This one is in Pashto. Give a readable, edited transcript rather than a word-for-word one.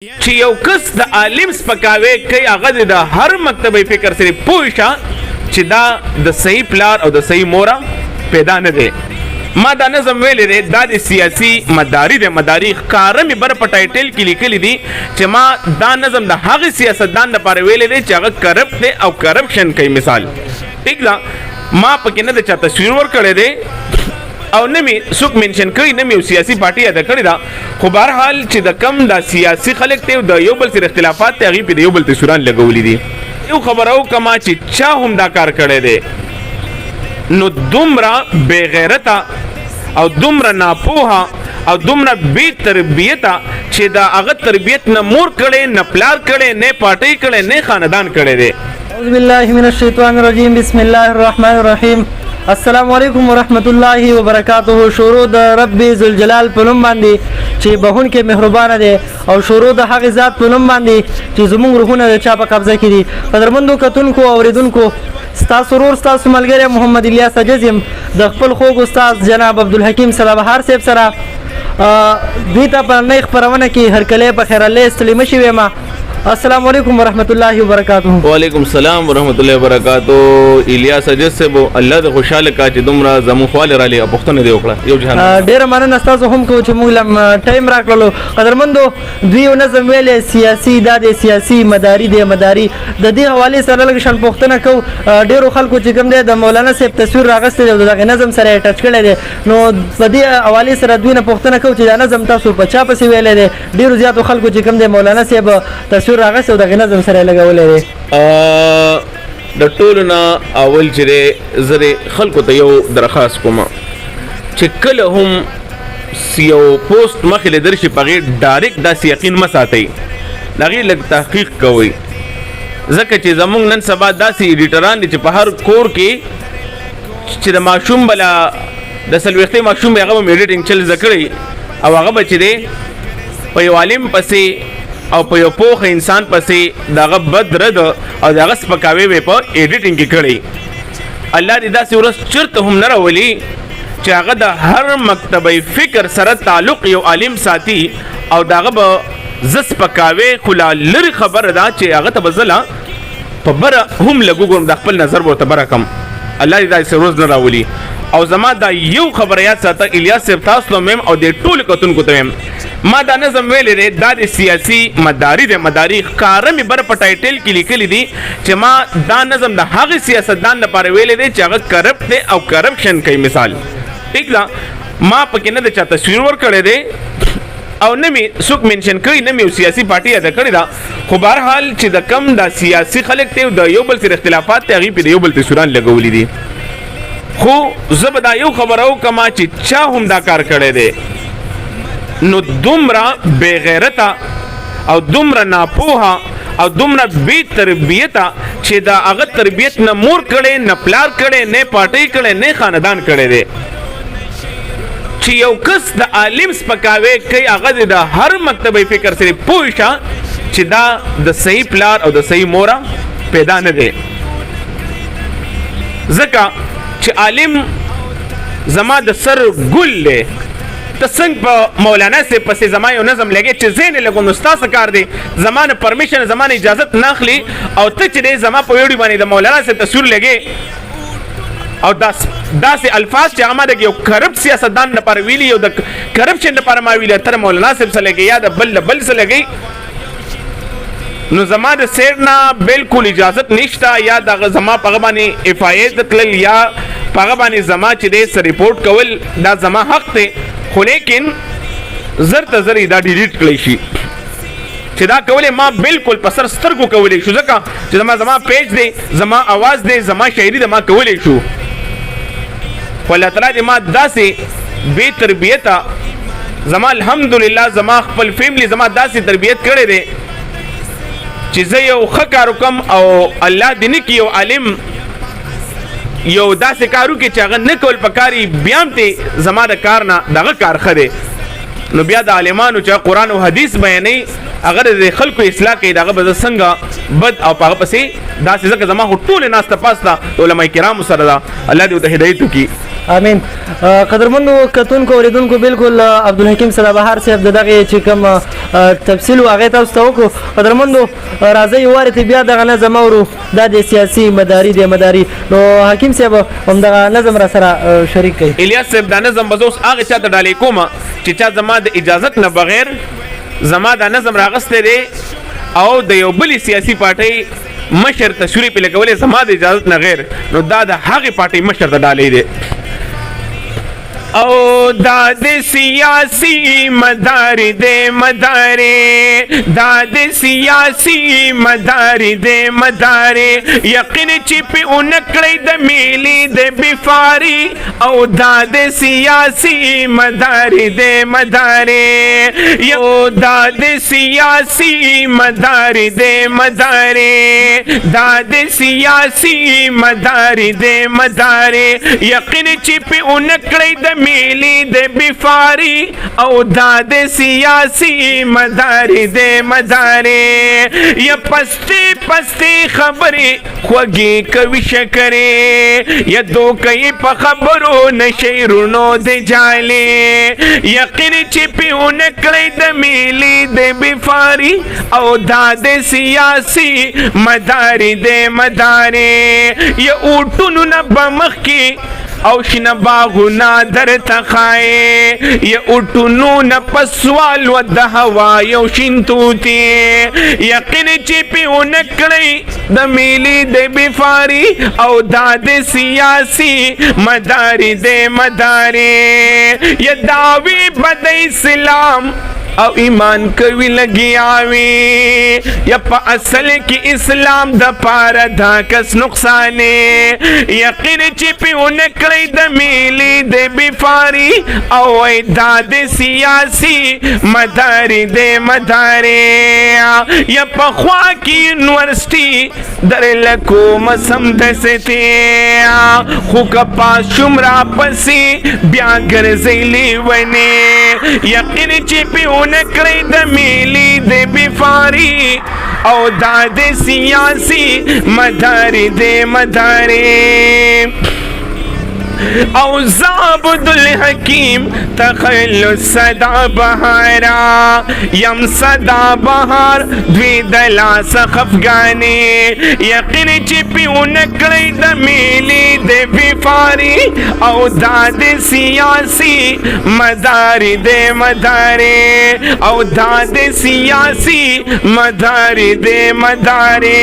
چې یو کس د عالم سپکاوي کوي هغه د هر مکتبه فکر سره پوښا چې دا د صحیح پلار او د صحیح مورا پیدا نه دی. ما دا نظم ویلې دی دا د سیاسي مداري د مداري ښکاره مې بر په ټایټل کې لیکلی دي چې ما دا نظم د هغه سیاستدان لپاره ویلې دی چې هغه کرپټ دی او کرپشن کوي. مثال ٹھیک ده ما پکې نه د چا تصویر ورکړی دی او نمی څوک منشن کوي نمی سیاسي پارټي ادا کړی دا خو بهر حال چې د کم د سیاسي خلک ته د یو بل سره اختلافات ته غي په یو بل تصویران لګولې دي. یو خبرو کما چې چا هم دا کار کړی دی نو دومره بے غیرته او دومره ناپوها او دومره بی تربیته چې دا هغه تربیت نه مور کړي نه پلار کړي نه پارټي کړي نه خاندان کړي دی. اعوذ بالله من الشیطان الرجیم بسم الله الرحمن الرحیم. السلام علیکم ورحمت الله وبرکاته. شروع د رب ذوالجلال په نوم باندې چې بهون کې مهربانه دی او شروع د هغه ذات په نوم باندې چې زموږ روحونه د چا په قبضه کې دي. قدرمنو کتونکو او اوریدونکو ستاسو ورور ستاسو ملګری محمد الیاس عجزیم د خپل خوږ استاد جناب عبدالحکیم صلاحبهار صاحب سره دوی ته په نئی خپرونه کې هرکلی په خیر الله ستړي مه شوې ما. السلام علیکم ورحمت الله وبرکاته. وعلیکم السلام ورحمت الله وبرکاته. الیاس اجز صاحب الله د خوشاله کا چې دومره زمو خواله را لې پښتنه دی وکړه. یو جهان ډیره مننه تاسو هم کو چې موږ لم ټایم راکړلو. قدرمندو دوی نظم ویلې سیاسي د سیاسي مداري د مداري د دې حواله سره لږ شان پښتنه کو ډیرو خلکو چې کوم دی د مولانا صاحب تصویر راغسته دی د نظم سره ټچ کړی دی نو په دې حواله سره دوی نه پښتنه کو چې دا نظم تاسو په چا پسې ویلې دی. ډیرو زیاتو خلکو چې کوم دی مولانا صاحب تصویر راغسته د نظم سره لګولې دی. د ټولو نه اول چې زره خلکو ته یو درخواست کوم چې کله هم یو پوسټ مخې له درشي پغې ډایرکټ داسې یقین مه ساتئ هغې لږ تحقیق کوئ ځکه چې زموږ نن سبا داسې ایډیټران دي چې په هر کور کې چې د ماشوم بله د څلوېښتۍ ماشوم به هغه به ایډیټینګ چل زده کړی او هغه به چې دی په یو عالم پسې او په یو پوخ انسان پسې دغه بد رد او دغه سپکاوی وی په ایډیټینګ کې کړی. الله دې داسې ورځ چرته هم نه راولي چې هغه د هر مکتبه فکر سره تعلق یو عالم ساتي او دغه به ز سپکاوی خو لا لرې خبره ده چې هغه ته به زه په بره هم لږ وګورم د خپل نظر به ورته بره کړم. الله دې داسې ورځ نه راولي. او زما دا یو خبره یاد ساته الیاس صاحب تاسو ته میم او د ټولو کتونکو ته میم ما دا نظم ویلې دی دا د سیاسي مداري د مداري ښکاره مې بر په ټایټل کې لیکلی دي چې ما دا نظم د هغې سیاستدان لپاره ویلی دی چې هغه کرپټ دی او کرپشن کوي. مثال ٹھیک ده ما پکې نه د چا تصویر ورکړی دی او نه مې څوک منشن کوي نه مې سیاسي پارټي ادا کړې ده خو بهر حال چې د کم د سیاسي خلک ته د یو بل سره اختلافات ته هغې په د یو بل تصویران لګولي دي. خو زه به دا یو خبره وکړم چې چا هم دا کار کړی دی نو دومره بے غیرته او دومره ناپوها او دومره بی تربیته چې دا هغه تربیت نه مور کړي نه پلار کړي نه پارټي کړي نه خاندان کړي دی. چې یو کس د عالم سپکاوي کوي هغه د هر مکتبه فکر سره پوښا چې دا د صحیح پلار او د صحیح مورا پیدا نه دی. ځکه چې عالم زما د سر ګل دی ته څنګه په مولانا صاحب پسې زما یو نظم لګې چې زه یې لګوم نو ستاسو کار دی زما نه پرمیشن زما نه اجازت نه اخلي او ته چې دی زما په ویډیو باندې د مولانا صاحب تصویر لګې او داسې الفاظ چې هغه د یو کرپټ سیاستدان لپاره ویلي او د کرپشن لپاره ما ویلي تر مولانا صاحب سره لګې یا د بل سره لګې نو زما د سیر نه بالکل اجازت نشته یا د زما په هغه باندې اف آی ای تلل یا په هغه باندې زما چې دی سره ریپورټ کول دا زما حق دی خو لیکن زر ته زر دا ډیلیټ کړی شي چې دا کولې ما بالکل په سر سترګو کولی شو ځکه چې زما پیج دی زما आवाज دی زما شاعري دی ما کولی شو خو الله تعالی دې ما داسې بې تربیته زما الحمدلله زما خپل فیملی زما داسې تربیت کړی دی چې زه یو ښه کار وکړم او الله دې نه کړي یو عالم یو داسې کارو کې چې هغه نه کول پکاري بیا هم ته زما د کار نه دغه کار ښه دی نو بیا د عالمانو چې قرآن او حدیث بیانې اگر د خلکو اصلاح کوي دغه به څنګه بد او هغه پسې داسې ځکه زما ټول ناس ته پاسته علماء کرام سره دا الله دې ته هدایت وکړي. امين. قدرمنو کتونکو اوریدونکو بالکل عبدالحکیم سلابهار صاحب دغه چې کوم تفصیل هغه تاسو ته وکړو. قدرمنو راځي وارته بیا دغه نظم اورو د سیاسي مداري د مداري نو حکیم صاحب هم دغه نظم را سره شریک کړي. الیاس صاحب دا نظم بزوس هغه چاته ډالې کوم چې چا زما د اجازت نه بغیر زما دا نظم راغسته دی او د یو بل سیاسي پارټي مشر تشریح په لګولې زما د اجازت نه غیر نو دا د هغه پارټي مشر ته ډالې دی او داد سیاسی مداری دے مدارے داد سیاسی مداری دے مدارے یقین چپی انکڑی د میلی دے بفاری او داد سیاسی مداری دے مدارے او داد سیاسی مداری دے مدارے داد سیاسی مداری دے مدارے یقین چپی انکڑی د میلی دے بفاری او داد سیاسی مداری دے مدارے یا پستی پستی خبری خوگی کوی شکرے یا دو کئی پا خبرو نشیرونو دے جالے یقین چپی انکڑی د میلی دے بفاری او داد سیاسی مداری دے مدارے یا اوٹونو نبمخ کی او شنا باغونا در تخائے یا اٹھنو نپسوال و دہوا یو شنتوتی یقین چپی انکڑی دمیلی دے بفاری او داد سیاسی مداری دے مدارے یا دعوی بد اسلام او ایمان کوي لګي آوي یا په اصل کې اسلام د پاره دا کس نقصان یقین چې په نکړې د میلی د بفاری او داد سیاسی مداري د مداري یا په خوا کې یونیورسيټي در لکو مسم دسته خو کپا شمرا پسې بیا ګرځېلې ونی یقین چې په نکړی د میلی د بفاری او داد سیاسی مداری د مداری او زابد الحکیم تخیل صدا بہارا یم صدا بہار دوی دلا سخفگانی یقین چپی انکڑی د میلی د بفاری او داد سیاسی مداری د مداری او داد سیاسی مداری د مداری